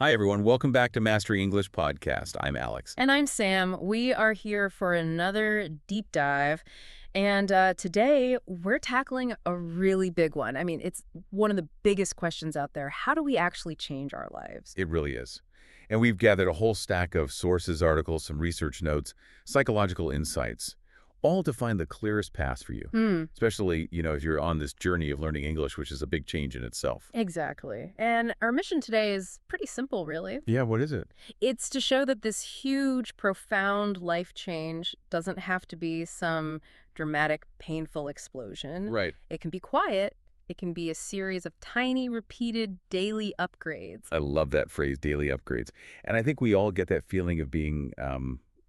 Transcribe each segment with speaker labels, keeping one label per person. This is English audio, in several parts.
Speaker 1: Hi, everyone. Welcome back to Mastering English Podcast. I'm Alex.
Speaker 2: And I'm Sam. We are here for another deep dive. And today we're tackling a really big one. I mean, it's one of the biggest questions out there. How do we actually change our lives?
Speaker 1: It really is. And we've gathered a whole stack of sources, articles, some research notes, psychological insights, all to find the clearest path for you,
Speaker 2: Hmm,
Speaker 1: especially, if you're on this journey of learning English, which is a big change in itself.
Speaker 2: exactly. And our mission today is pretty simple, really.
Speaker 1: Yeah, what is it?
Speaker 2: It's to show that this huge, profound life change doesn't have to be some dramatic, painful explosion.
Speaker 1: Right.
Speaker 2: It can be quiet. It can be a series of tiny, repeated daily upgrades.
Speaker 1: I love that phrase, daily upgrades. And I think we all get that feeling of being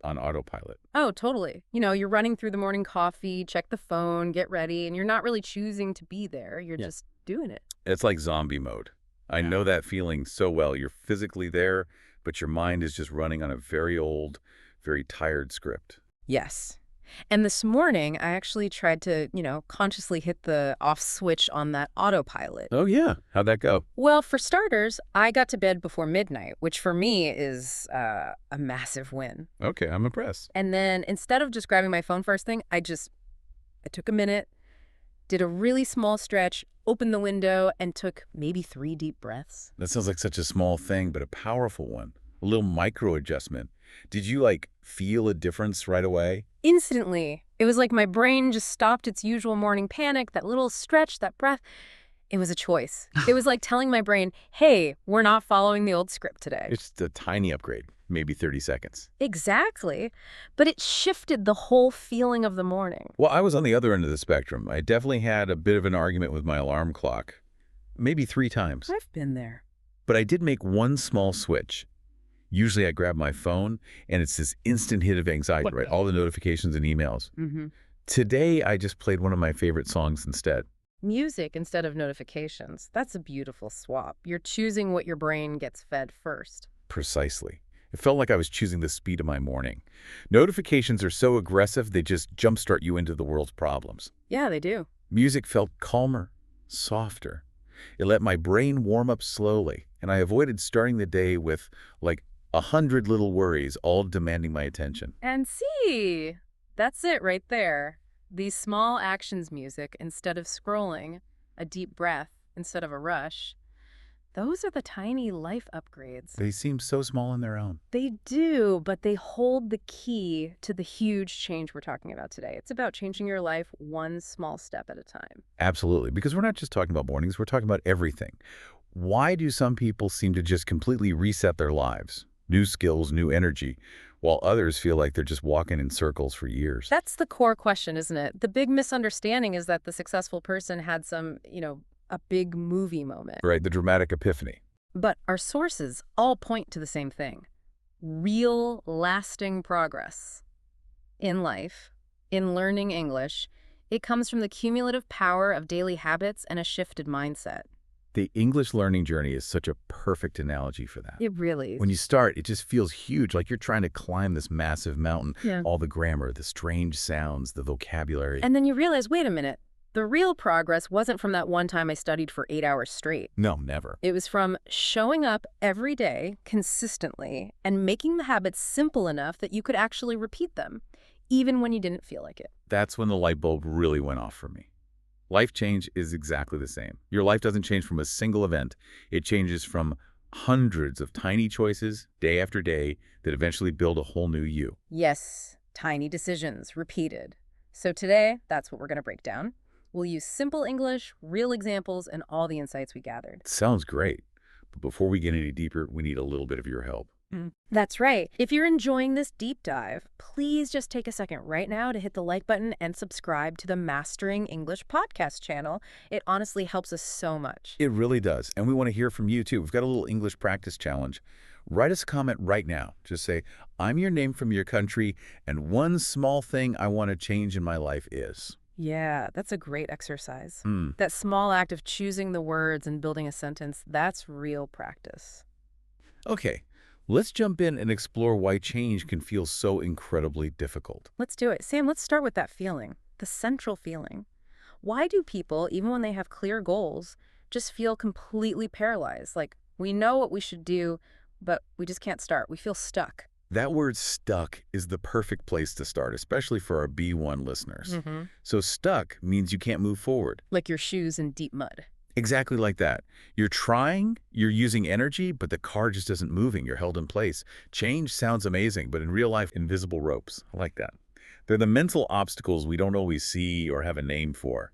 Speaker 1: on autopilot.
Speaker 2: Oh, totally. You're running through the morning coffee, check the phone, get ready, and you're not really choosing to be there. You're
Speaker 1: Yeah.
Speaker 2: just doing it.
Speaker 1: It's like zombie mode. I know that feeling so well. You're physically there, but your mind is just running on a very old, very tired script.
Speaker 2: Yes. And this morning, I actually tried to, consciously hit the off switch on that autopilot.
Speaker 1: Oh, yeah. How'd that go?
Speaker 2: Well, for starters, I got to bed before midnight, which for me is a massive win.
Speaker 1: Okay, I'm impressed.
Speaker 2: And then instead of just grabbing my phone first thing, I took a minute, did a really small stretch, opened the window, and took maybe 3 deep breaths.
Speaker 1: That sounds like such a small thing, but a powerful one. A little micro adjustment. Did you, feel a difference right away?
Speaker 2: Instantly, it was like my brain just stopped its usual morning panic, that little stretch, that breath. It was a choice. It was like telling my brain, hey, we're not following the old script today.
Speaker 1: It's just a tiny upgrade, maybe 30 seconds.
Speaker 2: Exactly. But it shifted the whole feeling of the morning.
Speaker 1: Well, I was on the other end of the spectrum. I definitely had a bit of an argument with my alarm clock, maybe 3 times.
Speaker 2: I've been there.
Speaker 1: But I did make one small switch. Usually I grab my phone, and it's this instant hit of anxiety, right? All the notifications and emails.
Speaker 2: Mm-hmm.
Speaker 1: Today, I just played one of my favorite songs instead.
Speaker 2: Music instead of notifications. That's a beautiful swap. You're choosing what your brain gets fed first.
Speaker 1: Precisely. It felt like I was choosing the speed of my morning. Notifications are so aggressive, they just jumpstart you into the world's problems.
Speaker 2: Yeah, they do.
Speaker 1: Music felt calmer, softer. It let my brain warm up slowly, and I avoided starting the day with, 100 little worries all demanding my attention.
Speaker 2: And see, that's it right there. These small actions music instead of scrolling, a deep breath instead of a rush. Those are the tiny life upgrades.
Speaker 1: They seem so small on their own.
Speaker 2: They do, but they hold the key to the huge change we're talking about today. It's about changing your life one small step at a time.
Speaker 1: Absolutely, because we're not just talking about mornings, we're talking about everything. Why do some people seem to just completely reset their lives? New skills, new energy, while others feel like they're just walking in circles for years.
Speaker 2: That's the core question, isn't it? The big misunderstanding is that the successful person had some, a big movie moment.
Speaker 1: Right, the dramatic epiphany.
Speaker 2: But our sources all point to the same thing. Real, lasting progress in life, in learning English, it comes from the cumulative power of daily habits and a shifted mindset.
Speaker 1: The English learning journey is such a perfect analogy for that.
Speaker 2: It really is.
Speaker 1: When you start, it just feels huge, like you're trying to climb this massive mountain.
Speaker 2: Yeah.
Speaker 1: All the grammar, the strange sounds, the vocabulary.
Speaker 2: And then you realize, wait a minute, the real progress wasn't from that one time I studied for 8 hours straight.
Speaker 1: No, never.
Speaker 2: It was from showing up every day consistently and making the habits simple enough that you could actually repeat them, even when you didn't feel like it.
Speaker 1: That's when the light bulb really went off for me. Life change is exactly the same. Your life doesn't change from a single event. It changes from hundreds of tiny choices, day after day, that eventually build a whole new you.
Speaker 2: Yes, tiny decisions, repeated. So today, that's what we're going to break down. We'll use simple English, real examples, and all the insights we gathered.
Speaker 1: Sounds great. But before we get any deeper, we need a little bit of your help.
Speaker 2: That's right. If you're enjoying this deep dive, please just take a second right now to hit the like button and subscribe to the Mastering English podcast channel. It honestly helps us so much.
Speaker 1: It really does. And we want to hear from you, too. We've got a little English practice challenge. Write us a comment right now. Just say, I'm your name from your country, and one small thing I want to change in my life is.
Speaker 2: Yeah, that's a great exercise. That small act of choosing the words and building a sentence, that's real practice.
Speaker 1: Okay, let's jump in and explore why change can feel so incredibly difficult.
Speaker 2: Let's do it. Sam, let's start with that feeling, the central feeling. Why do people, even when they have clear goals, just feel completely paralyzed? Like, we know what we should do, but we just can't start. We feel stuck.
Speaker 1: That word stuck is the perfect place to start, especially for our B1 listeners. So stuck means you can't move forward.
Speaker 2: Like your shoes in deep mud.
Speaker 1: Exactly like that. You're trying, you're using energy, but the car just isn't moving. You're held in place. Change sounds amazing, but in real life, invisible ropes. I like that. They're the mental obstacles we don't always see or have a name for.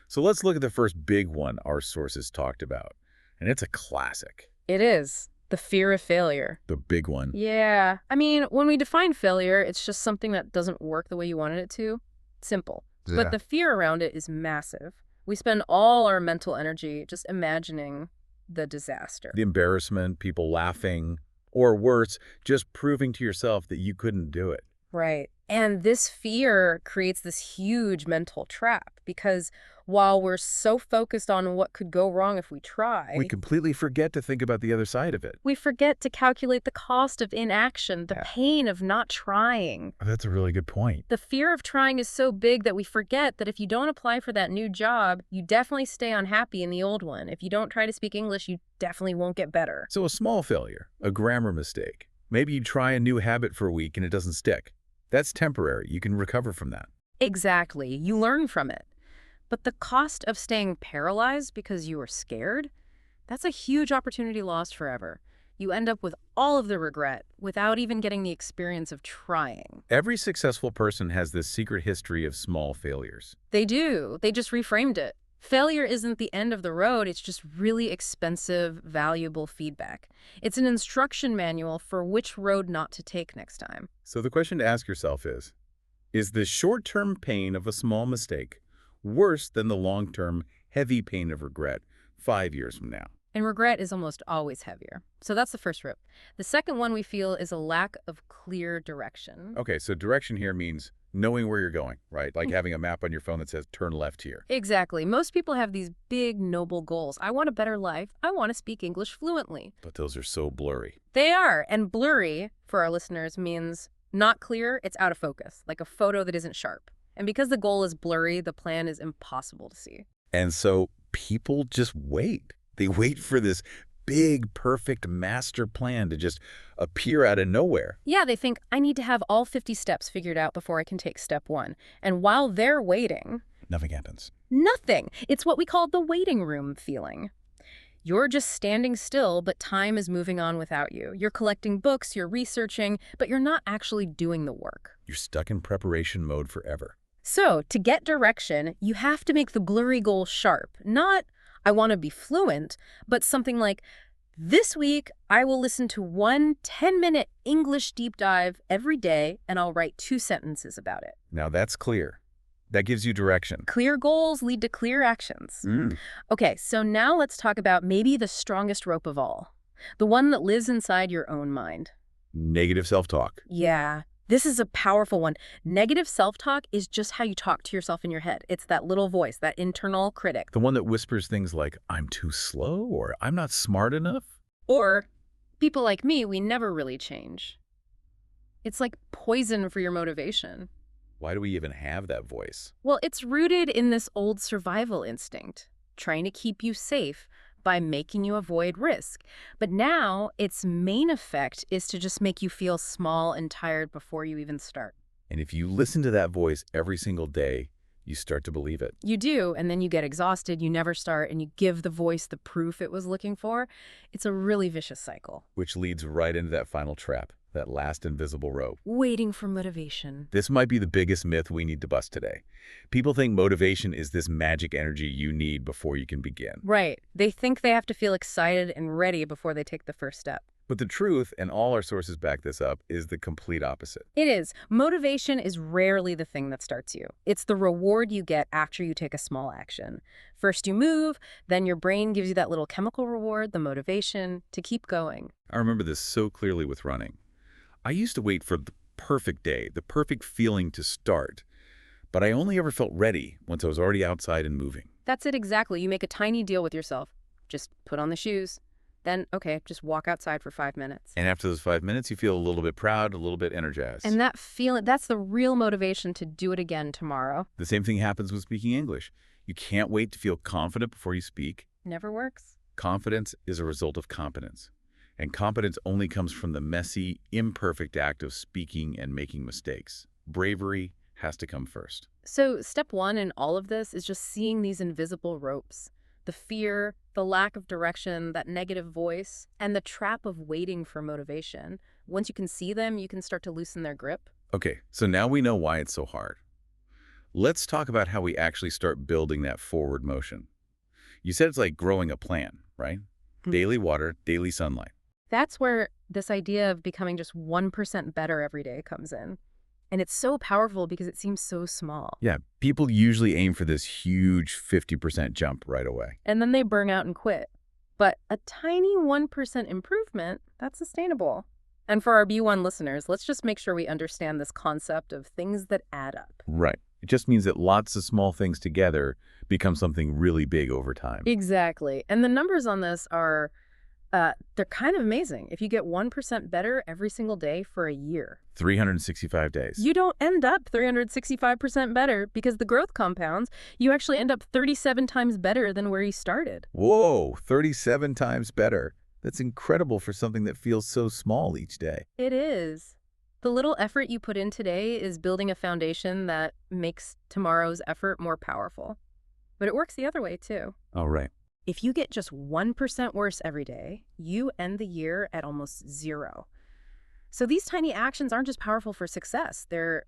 Speaker 1: So let's look at the first big one our sources talked about. And it's a classic.
Speaker 2: It is. The fear of failure.
Speaker 1: The big one.
Speaker 2: Yeah. I mean, when we define failure, it's just something that doesn't work the way you wanted it to. Simple.
Speaker 1: Yeah.
Speaker 2: But the fear around it is massive. We spend all our mental energy just imagining the disaster.
Speaker 1: The embarrassment, people laughing, or worse, just proving to yourself that you couldn't do it.
Speaker 2: Right. And this fear creates this huge mental trap because while we're so focused on what could go wrong if we try,
Speaker 1: We completely forget to think about the other side of it.
Speaker 2: we forget to calculate the cost of inaction, the pain of not trying.
Speaker 1: That's a really good point.
Speaker 2: The fear of trying is so big that we forget that if you don't apply for that new job, you definitely stay unhappy in the old one. If you don't try to speak English, you definitely won't get better.
Speaker 1: So a small failure, a grammar mistake. Maybe you try a new habit for a week and it doesn't stick. That's temporary. You can recover from that.
Speaker 2: Exactly. You learn from it. But the cost of staying paralyzed because you were scared, that's a huge opportunity lost forever. You end up with all of the regret without even getting the experience of trying.
Speaker 1: Every successful person has this secret history of small failures.
Speaker 2: They do. They just reframed it. Failure isn't the end of the road. It's just really expensive, valuable feedback. It's an instruction manual for which road not to take next time.
Speaker 1: So the question to ask yourself is the short-term pain of a small mistake worse than the long-term heavy pain of regret 5 years from now?
Speaker 2: And regret is almost always heavier. So that's the first root. The second one we feel is a lack of clear direction.
Speaker 1: Okay, so direction here means knowing where you're going, right? Like having a map on your phone that says turn left here.
Speaker 2: Exactly. Most people have these big, noble goals. I want a better life. I want to speak English fluently.
Speaker 1: But those are so blurry.
Speaker 2: They are. And blurry, for our listeners, means not clear, it's out of focus, like a photo that isn't sharp. And because the goal is blurry, the plan is impossible to see.
Speaker 1: And so people just wait. They wait for this big, perfect master plan to just appear out of nowhere.
Speaker 2: Yeah, they think, I need to have all 50 steps figured out before I can take step one. And while they're waiting,
Speaker 1: Nothing happens.
Speaker 2: nothing. It's what we call the waiting room feeling. You're just standing still, but time is moving on without you. You're collecting books, you're researching, but you're not actually doing the work.
Speaker 1: You're stuck in preparation mode forever.
Speaker 2: So, to get direction, you have to make the blurry goal sharp. Not, I want to be fluent, but something like, this week, I will listen to one 10-minute English deep dive every day, and I'll write 2 sentences about it.
Speaker 1: Now that's clear. That gives you direction.
Speaker 2: Clear goals lead to clear actions. Okay, so now let's talk about maybe the strongest rope of all. The one that lives inside your own mind.
Speaker 1: Negative self-talk.
Speaker 2: Yeah, this is a powerful one. Negative self-talk is just how you talk to yourself in your head. It's that little voice, that internal critic.
Speaker 1: The one that whispers things like, I'm too slow, or I'm not smart enough.
Speaker 2: Or, people like me, we never really change. It's like poison for your motivation.
Speaker 1: Why do we even have that voice?
Speaker 2: Well, it's rooted in this old survival instinct, trying to keep you safe by making you avoid risk. But now, its main effect is to just make you feel small and tired before you even start.
Speaker 1: And if you listen to that voice every single day, you start to believe it.
Speaker 2: You do, and then you get exhausted, you never start, and you give the voice the proof it was looking for. It's a really vicious cycle.
Speaker 1: Which leads right into that final trap, that last invisible rope.
Speaker 2: Waiting for motivation.
Speaker 1: This might be the biggest myth we need to bust today. People think motivation is this magic energy you need before you can begin.
Speaker 2: Right. They think they have to feel excited and ready before they take the first step.
Speaker 1: But the truth, and all our sources back this up, is the complete opposite.
Speaker 2: It is. Motivation is rarely the thing that starts you. It's the reward you get after you take a small action. First you move, then your brain gives you that little chemical reward, the motivation, to keep going.
Speaker 1: I remember this so clearly with running. I used to wait for the perfect day, the perfect feeling to start. But I only ever felt ready once I was already outside and moving.
Speaker 2: That's it exactly. You make a tiny deal with yourself. Just put on the shoes. Then, okay, just walk outside for 5 minutes.
Speaker 1: And after those 5 minutes, you feel a little bit proud, a little bit energized.
Speaker 2: And that feeling, that's the real motivation to do it again tomorrow.
Speaker 1: The same thing happens with speaking English. You can't wait to feel confident before you speak.
Speaker 2: Never works.
Speaker 1: Confidence is a result of competence. And competence only comes from the messy, imperfect act of speaking and making mistakes. Bravery has to come first.
Speaker 2: So step one in all of this is just seeing these invisible ropes. The fear, the lack of direction, that negative voice, and the trap of waiting for motivation. Once you can see them, you can start to loosen their grip.
Speaker 1: Okay, so now we know why it's so hard. Let's talk about how we actually start building that forward motion. You said it's like growing a plant, right? Daily water, daily sunlight.
Speaker 2: That's where this idea of becoming just 1% better every day comes in. And it's so powerful because it seems so small.
Speaker 1: Yeah, people usually aim for this huge 50% jump right away.
Speaker 2: And then they burn out and quit. But a tiny 1% improvement, that's sustainable. And for our B1 listeners, let's just make sure we understand this concept of things that add up.
Speaker 1: Right. It just means that lots of small things together become something really big over time.
Speaker 2: Exactly. And the numbers on this are, they're kind of amazing. If you get 1% better every single day for a year,
Speaker 1: 365 days.
Speaker 2: you don't end up 365% better because the growth compounds. You actually end up 37 times better than where you started.
Speaker 1: Whoa, 37 times better. That's incredible for something that feels so small each day.
Speaker 2: It is. The little effort you put in today is building a foundation that makes tomorrow's effort more powerful. But it works the other way, too.
Speaker 1: Oh, right.
Speaker 2: If you get just 1% worse every day, you end the year at almost 0. So these tiny actions aren't just powerful for success. They're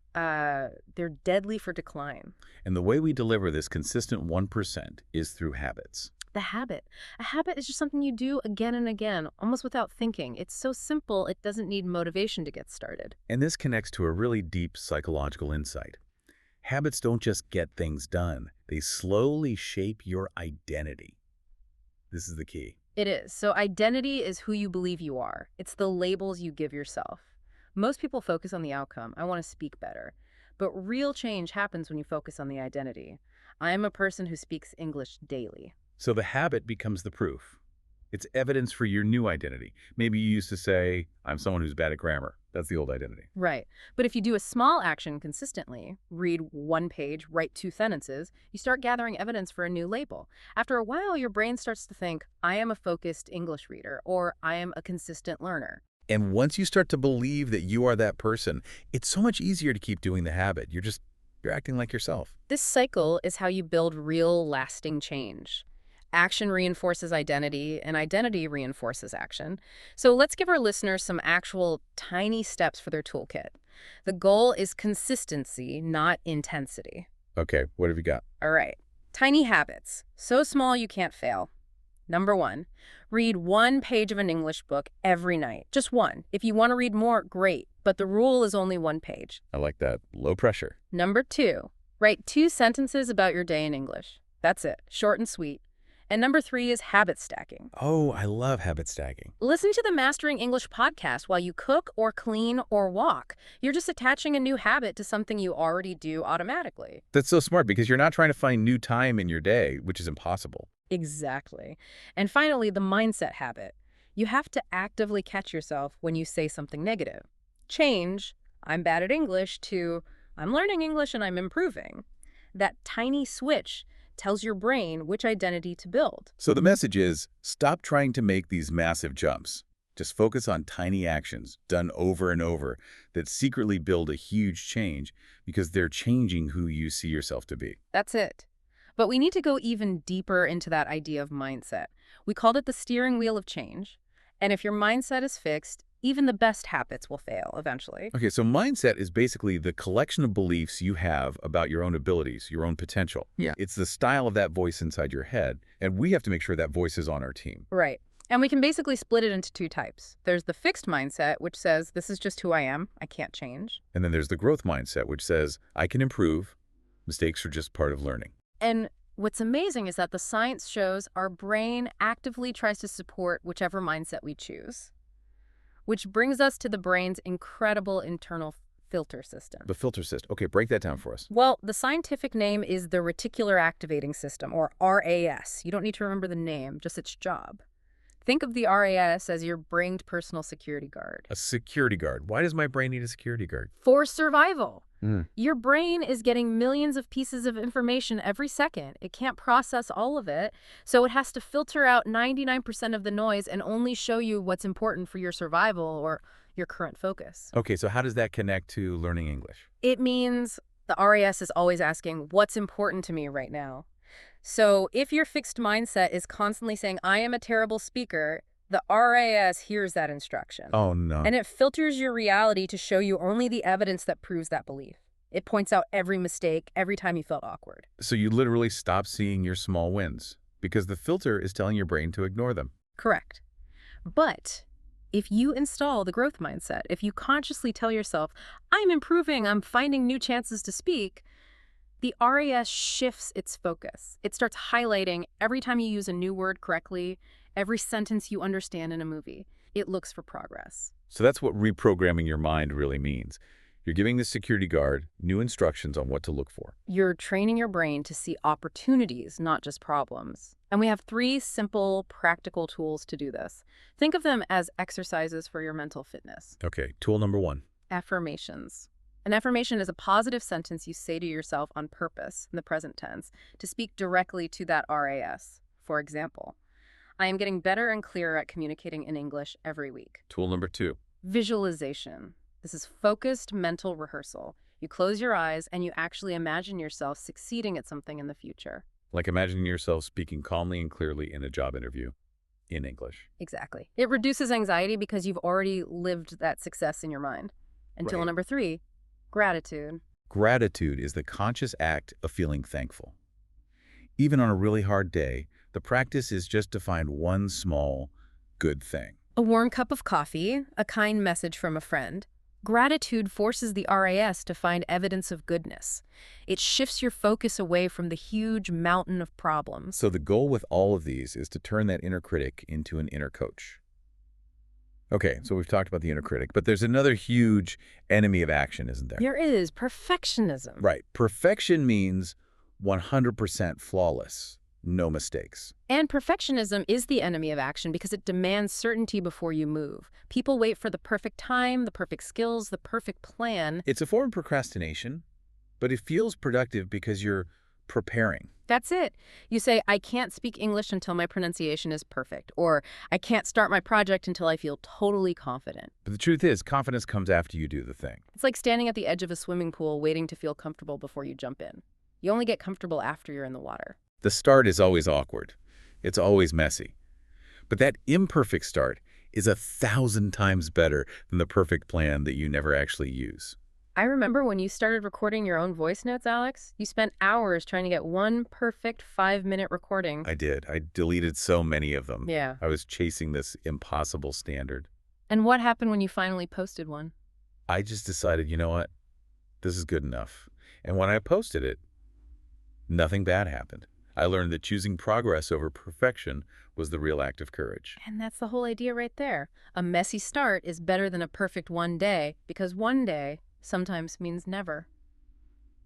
Speaker 2: deadly for decline.
Speaker 1: And the way we deliver this consistent 1% is through habits.
Speaker 2: The habit. A habit is just something you do again and again, almost without thinking. It's so simple, it doesn't need motivation to get started.
Speaker 1: And this connects to a really deep psychological insight. Habits don't just get things done. They slowly shape your identity. This is the key.
Speaker 2: It is. So identity is who you believe you are. It's the labels you give yourself. Most people focus on the outcome. I want to speak better. But real change happens when you focus on the identity. I am a person who speaks English daily.
Speaker 1: So the habit becomes the proof. It's evidence for your new identity. Maybe you used to say, I'm someone who's bad at grammar. That's the old identity.
Speaker 2: Right. But if you do a small action consistently, read 1 page, write 2 sentences, you start gathering evidence for a new label. After a while, your brain starts to think, I am a focused English reader, or I am a consistent learner.
Speaker 1: And once you start to believe that you are that person, it's so much easier to keep doing the habit. You're acting like yourself.
Speaker 2: This cycle is how you build real, lasting change. Action reinforces identity, and identity reinforces action. So let's give our listeners some actual tiny steps for their toolkit. The goal is consistency, not intensity.
Speaker 1: Okay, what have you got?
Speaker 2: All right. Tiny habits. So small you can't fail. Number 1, read 1 page of an English book every night. Just 1. If you want to read more, great. But the rule is only 1 page.
Speaker 1: I like that. Low pressure.
Speaker 2: Number 2, write 2 sentences about your day in English. That's it. Short and sweet. And number 3 is habit stacking.
Speaker 1: Oh, I love habit stacking.
Speaker 2: Listen to the Mastering English podcast while you cook or clean or walk. You're just attaching a new habit to something you already do automatically.
Speaker 1: That's so smart because you're not trying to find new time in your day, which is impossible.
Speaker 2: Exactly. And finally, the mindset habit. You have to actively catch yourself when you say something negative. Change, I'm bad at English, to I'm learning English and I'm improving. That tiny switch tells your brain which identity to build.
Speaker 1: So the message is, stop trying to make these massive jumps. Just focus on tiny actions done over and over that secretly build a huge change because they're changing who you see yourself to be.
Speaker 2: That's it. But we need to go even deeper into that idea of mindset. We called it the steering wheel of change. And if your mindset is fixed, even the best habits will fail eventually.
Speaker 1: Okay, so mindset is basically the collection of beliefs you have about your own abilities, your own potential.
Speaker 2: Yeah.
Speaker 1: It's the style of that voice inside your head, and we have to make sure that voice is on our team.
Speaker 2: Right. And we can basically split it into 2 types. There's the fixed mindset, which says, this is just who I am, I can't change.
Speaker 1: And then there's the growth mindset, which says, I can improve, mistakes are just part of learning.
Speaker 2: And what's amazing is that the science shows our brain actively tries to support whichever mindset we choose. Which brings us to the brain's incredible internal filter system.
Speaker 1: The filter system. Okay, break that down for us.
Speaker 2: Well, the scientific name is the reticular activating system, or RAS. You don't need to remember the name, just its job. Think of the RAS as your brain's personal security guard.
Speaker 1: A security guard. Why does my brain need a security guard?
Speaker 2: For survival.
Speaker 1: Mm.
Speaker 2: Your brain is getting millions of pieces of information every second. It can't process all of it, so it has to filter out 99% of the noise and only show you what's important for your survival or your current focus.
Speaker 1: Okay, so how does that connect to learning English?
Speaker 2: It means the RAS is always asking, what's important to me right now? So if your fixed mindset is constantly saying, I am a terrible speaker, the RAS hears that instruction.
Speaker 1: Oh, no.
Speaker 2: And it filters your reality to show you only the evidence that proves that belief. It points out every mistake, every time you felt awkward.
Speaker 1: So you literally stop seeing your small wins because the filter is telling your brain to ignore them.
Speaker 2: Correct. But if you install the growth mindset, if you consciously tell yourself, I'm improving, I'm finding new chances to speak, the RAS shifts its focus. It starts highlighting every time you use a new word correctly, every sentence you understand in a movie. It looks for progress.
Speaker 1: So that's what reprogramming your mind really means. You're giving the security guard new instructions on what to look for.
Speaker 2: You're training your brain to see opportunities, not just problems. And we have 3 simple, practical tools to do this. Think of them as exercises for your mental fitness.
Speaker 1: Okay, tool number 1.
Speaker 2: Affirmations. An affirmation is a positive sentence you say to yourself on purpose in the present tense to speak directly to that RAS. For example, I am getting better and clearer at communicating in English every week.
Speaker 1: Tool number 2.
Speaker 2: Visualization. This is focused mental rehearsal. You close your eyes and you actually imagine yourself succeeding at something in the future.
Speaker 1: Like imagining yourself speaking calmly and clearly in a job interview in English.
Speaker 2: Exactly. It reduces anxiety because you've already lived that success in your mind. And tool
Speaker 1: Right.
Speaker 2: number 3, gratitude.
Speaker 1: Gratitude is the conscious act of feeling thankful. Even on a really hard day, the practice is just to find one small, good thing.
Speaker 2: A warm cup of coffee, a kind message from a friend. Gratitude forces the RAS to find evidence of goodness. It shifts your focus away from the huge mountain of problems.
Speaker 1: So the goal with all of these is to turn that inner critic into an inner coach. Okay, so we've talked about the inner critic, but there's another huge enemy of action, isn't there?
Speaker 2: There is perfectionism.
Speaker 1: Right. Perfection means 100% flawless, no mistakes.
Speaker 2: And perfectionism is the enemy of action because it demands certainty before you move. People wait for the perfect time, the perfect skills, the perfect plan.
Speaker 1: It's a form of procrastination, but it feels productive because you're preparing.
Speaker 2: That's it. You say, I can't speak English until my pronunciation is perfect, or I can't start my project until I feel totally confident.
Speaker 1: But the truth is, confidence comes after you do the thing.
Speaker 2: It's like standing at the edge of a swimming pool waiting to feel comfortable before you jump in. You only get comfortable after you're in the water.
Speaker 1: The start is always awkward. It's always messy. But that imperfect start is 1,000 times better than the perfect plan that you never actually use.
Speaker 2: I remember when you started recording your own voice notes, Alex, you spent hours trying to get one perfect 5-minute recording.
Speaker 1: I did. I deleted so many of them.
Speaker 2: Yeah.
Speaker 1: I was chasing this impossible standard.
Speaker 2: And what happened when you finally posted one?
Speaker 1: I just decided, you know what? This is good enough. And when I posted it, nothing bad happened. I learned that choosing progress over perfection was the real act of courage.
Speaker 2: And that's the whole idea right there. A messy start is better than a perfect one day, because one day sometimes means never.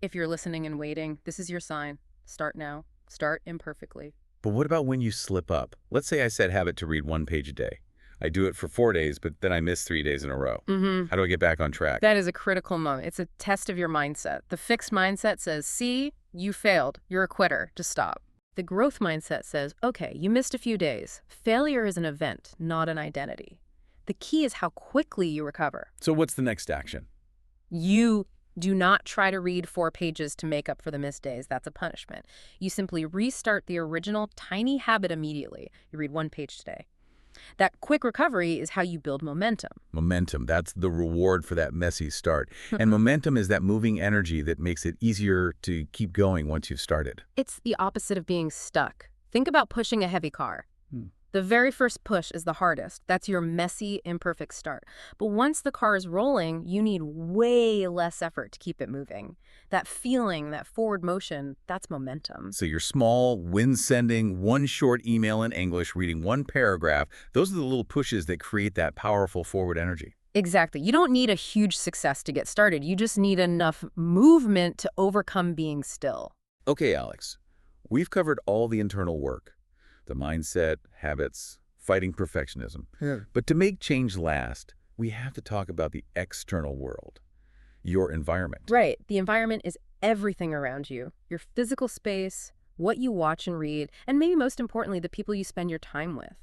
Speaker 2: If you're listening and waiting, this is your sign. Start now. Start imperfectly.
Speaker 1: But what about when you slip up? Let's say I set habit to read 1 page a day. I do it for 4 days, but then I miss 3 days in a row. How do I get back on track?
Speaker 2: That is a critical moment. It's a test of your mindset. The fixed mindset says, see, you failed. You're a quitter. Just stop. The growth mindset says, okay, you missed a few days. Failure is an event, not an identity. The key is how quickly you recover.
Speaker 1: So what's the next action?
Speaker 2: You do not try to read 4 pages to make up for the missed days. That's a punishment. You simply restart the original tiny habit immediately. You read 1 page today. That quick recovery is how you build momentum.
Speaker 1: Momentum, that's the reward for that messy start. And momentum is that moving energy that makes it easier to keep going once you've started.
Speaker 2: It's the opposite of being stuck. Think about pushing a heavy car. The very first push is the hardest. That's your messy, imperfect start. But once the car is rolling, you need way less effort to keep it moving. That feeling, that forward motion, that's momentum.
Speaker 1: So your small, win-sending, 1 short email in English, reading 1 paragraph, those are the little pushes that create that powerful forward energy.
Speaker 2: Exactly. You don't need a huge success to get started. You just need enough movement to overcome being still.
Speaker 1: Okay, Alex, we've covered all the internal work. The mindset, habits, fighting perfectionism.
Speaker 3: Yeah.
Speaker 1: But to make change last, we have to talk about the external world, your environment.
Speaker 2: Right. The environment is everything around you. Your physical space, what you watch and read, and maybe most importantly, the people you spend your time with.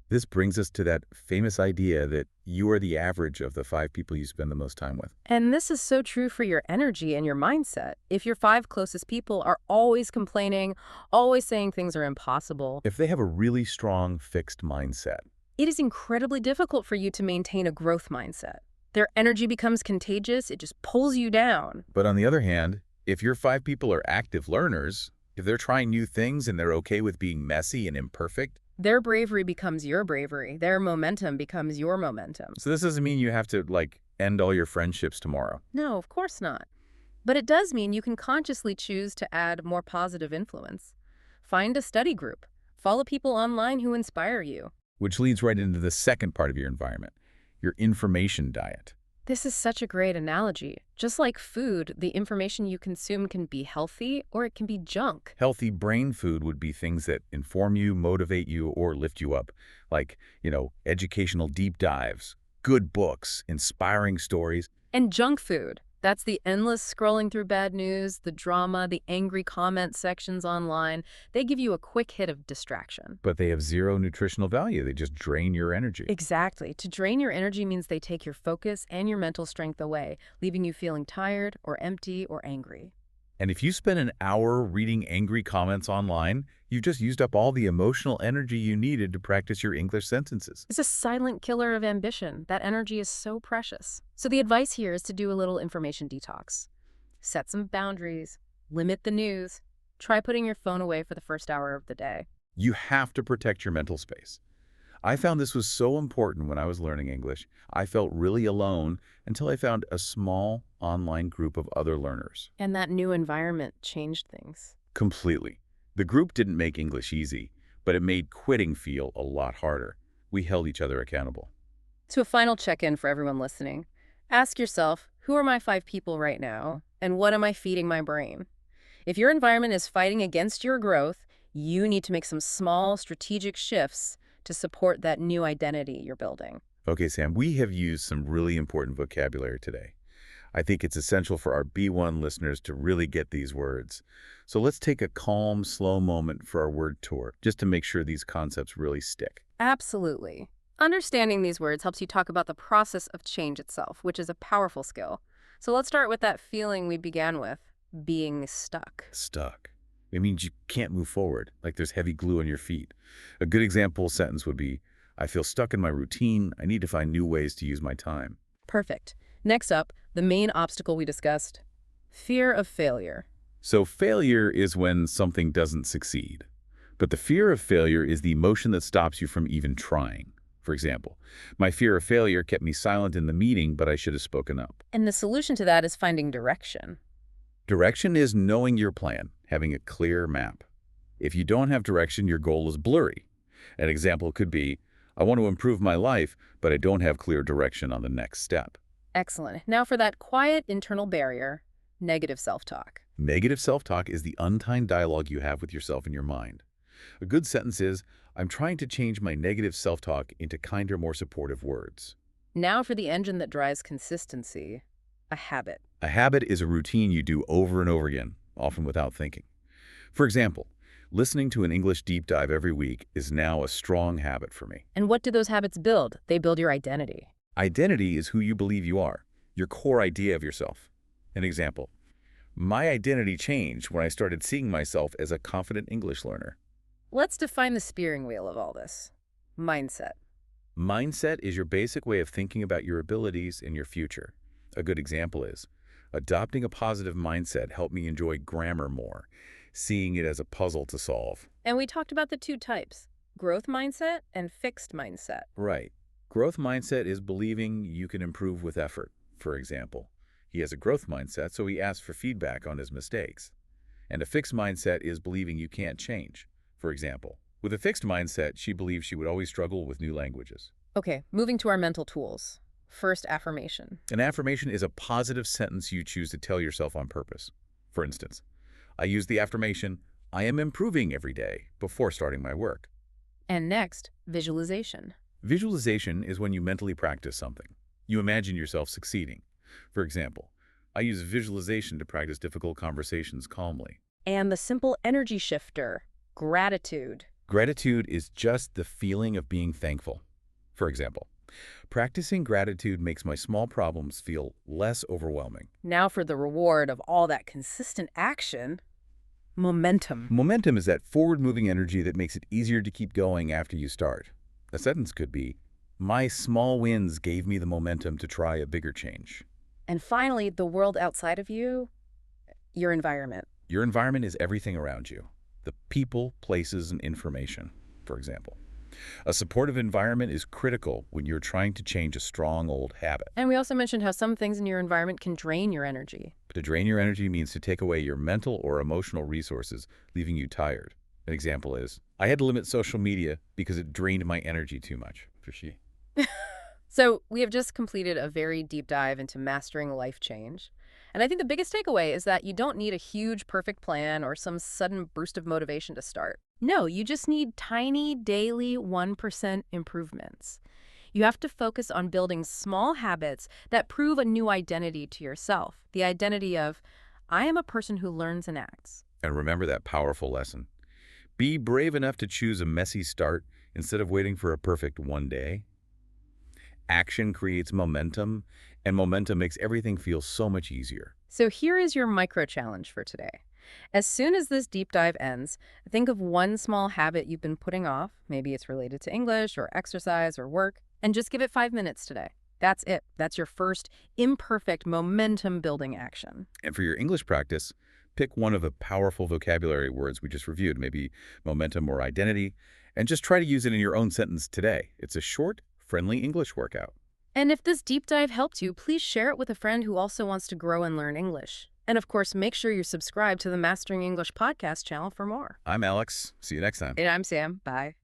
Speaker 1: This brings us to that famous idea that you are the average of the 5 people you spend the most time with.
Speaker 2: And this is so true for your energy and your mindset. If your 5 closest people are always complaining, always saying things are impossible,
Speaker 1: If they have a really strong fixed mindset,
Speaker 2: it is incredibly difficult for you to maintain a growth mindset. Their energy becomes contagious, it just pulls you down.
Speaker 1: but on the other hand, if your 5 people are active learners, if they're trying new things and they're okay with being messy and imperfect,
Speaker 2: Their bravery becomes your bravery. Their momentum becomes your momentum.
Speaker 1: so this doesn't mean you have to, end all your friendships tomorrow.
Speaker 2: No, of course not. But it does mean you can consciously choose to add more positive influence. Find a study group. Follow people online who inspire you.
Speaker 1: Which leads right into the second part of your environment, your information diet.
Speaker 2: This is such a great analogy. Just like food, the information you consume can be healthy or it can be junk.
Speaker 1: Healthy brain food would be things that inform you, motivate you, or lift you up, like, educational deep dives, good books, inspiring stories.
Speaker 2: And junk food. That's the endless scrolling through bad news, the drama, the angry comment sections online. They give you a quick hit of distraction.
Speaker 1: But they have zero nutritional value. They just drain your energy.
Speaker 2: Exactly. To drain your energy means they take your focus and your mental strength away, leaving you feeling tired or empty or angry.
Speaker 1: And if you spend an hour reading angry comments online, you've just used up all the emotional energy you needed to practice your English sentences.
Speaker 2: It's a silent killer of ambition. That energy is so precious. So the advice here is to do a little information detox. Set some boundaries. Limit the news. Try putting your phone away for the first hour of the day.
Speaker 1: You have to protect your mental space. I found this was so important when I was learning English. I felt really alone until I found a small online group of other learners.
Speaker 2: And that new environment changed things.
Speaker 1: Completely. The group didn't make English easy, but it made quitting feel a lot harder. We held each other accountable.
Speaker 2: So a final check-in for everyone listening. Ask yourself, who are my 5 people right now? And what am I feeding my brain? If your environment is fighting against your growth, you need to make some small strategic shifts to support that new identity you're building.
Speaker 1: Okay, Sam, we have used some really important vocabulary today. I think it's essential for our B1 listeners to really get these words. So let's take a calm, slow moment for our word tour, just to make sure these concepts really stick.
Speaker 2: Absolutely. Understanding these words helps you talk about the process of change itself, which is a powerful skill. So let's start with that feeling we began with, being stuck.
Speaker 1: Stuck. It means you can't move forward, like there's heavy glue on your feet. A good example sentence would be, I feel stuck in my routine. I need to find new ways to use my time.
Speaker 2: Perfect. Next up, the main obstacle we discussed, fear of failure.
Speaker 1: So failure is when something doesn't succeed. But the fear of failure is the emotion that stops you from even trying. For example, my fear of failure kept me silent in the meeting, but I should have spoken up.
Speaker 2: And the solution to that is finding direction.
Speaker 1: Direction is knowing your plan, having a clear map. If you don't have direction, your goal is blurry. An example could be, I want to improve my life, but I don't have clear direction on the next step.
Speaker 2: Excellent. Now for that quiet internal barrier, negative self-talk.
Speaker 1: Negative self-talk is the unkind dialogue you have with yourself in your mind. A good sentence is, I'm trying to change my negative self-talk into kinder, more supportive words.
Speaker 2: Now for the engine that drives consistency, a habit.
Speaker 1: A habit is a routine you do over and over again, often without thinking. For example, listening to an English deep dive every week is now a strong habit for me.
Speaker 2: And what do those habits build? They build your identity.
Speaker 1: Identity is who you believe you are, your core idea of yourself. An example, my identity changed when I started seeing myself as a confident English learner.
Speaker 2: Let's define the steering wheel of all this. Mindset.
Speaker 1: Mindset is your basic way of thinking about your abilities and your future. A good example is, adopting a positive mindset helped me enjoy grammar more, seeing it as a puzzle to solve.
Speaker 2: And we talked about the 2 types, growth mindset and fixed mindset.
Speaker 1: Right. Growth mindset is believing you can improve with effort. For example, he has a growth mindset, so he asks for feedback on his mistakes. And a fixed mindset is believing you can't change. For example, with a fixed mindset, she believes she would always struggle with new languages.
Speaker 2: Okay, moving to our mental tools. First, affirmation.
Speaker 1: An affirmation is a positive sentence you choose to tell yourself on purpose. For instance, I use the affirmation, I am improving every day, before starting my work.
Speaker 2: And next, visualization.
Speaker 1: Visualization is when you mentally practice something. You imagine yourself succeeding. For example, I use visualization to practice difficult conversations calmly.
Speaker 2: And the simple energy shifter, gratitude.
Speaker 1: Gratitude is just the feeling of being thankful. For example, practicing gratitude makes my small problems feel less overwhelming.
Speaker 2: Now for the reward of all that consistent action, momentum.
Speaker 1: Momentum is that forward-moving energy that makes it easier to keep going after you start. A sentence could be, my small wins gave me the momentum to try a bigger change.
Speaker 2: And finally, the world outside of you, your environment.
Speaker 1: Your environment is everything around you. The people, places, and information, for example. A supportive environment is critical when you're trying to change a strong old habit.
Speaker 2: And we also mentioned how some things in your environment can drain your energy.
Speaker 1: But to drain your energy means to take away your mental or emotional resources, leaving you tired. An example is, I had to limit social media because it drained my energy too much. For she.
Speaker 2: So we have just completed a very deep dive into mastering life change. And I think the biggest takeaway is that you don't need a huge, perfect plan or some sudden burst of motivation to start. No, you just need tiny, daily 1% improvements. You have to focus on building small habits that prove a new identity to yourself. The identity of, I am a person who learns and acts.
Speaker 1: And remember that powerful lesson. Be brave enough to choose a messy start instead of waiting for a perfect one day. Action creates momentum, and momentum makes everything feel so much easier.
Speaker 2: So here is your micro challenge for today. As soon as this deep dive ends, think of one small habit you've been putting off. Maybe it's related to English or exercise or work, and just give it 5 minutes today. That's it. That's your first imperfect momentum-building action.
Speaker 1: And for your English practice, pick one of the powerful vocabulary words we just reviewed, maybe momentum or identity, and just try to use it in your own sentence today. It's a short, friendly English workout.
Speaker 2: And if this deep dive helped you, please share it with a friend who also wants to grow and learn English. And of course, make sure you're subscribed to the Mastering English podcast channel for more.
Speaker 1: I'm Alex. See you next time.
Speaker 2: And I'm Sam. Bye.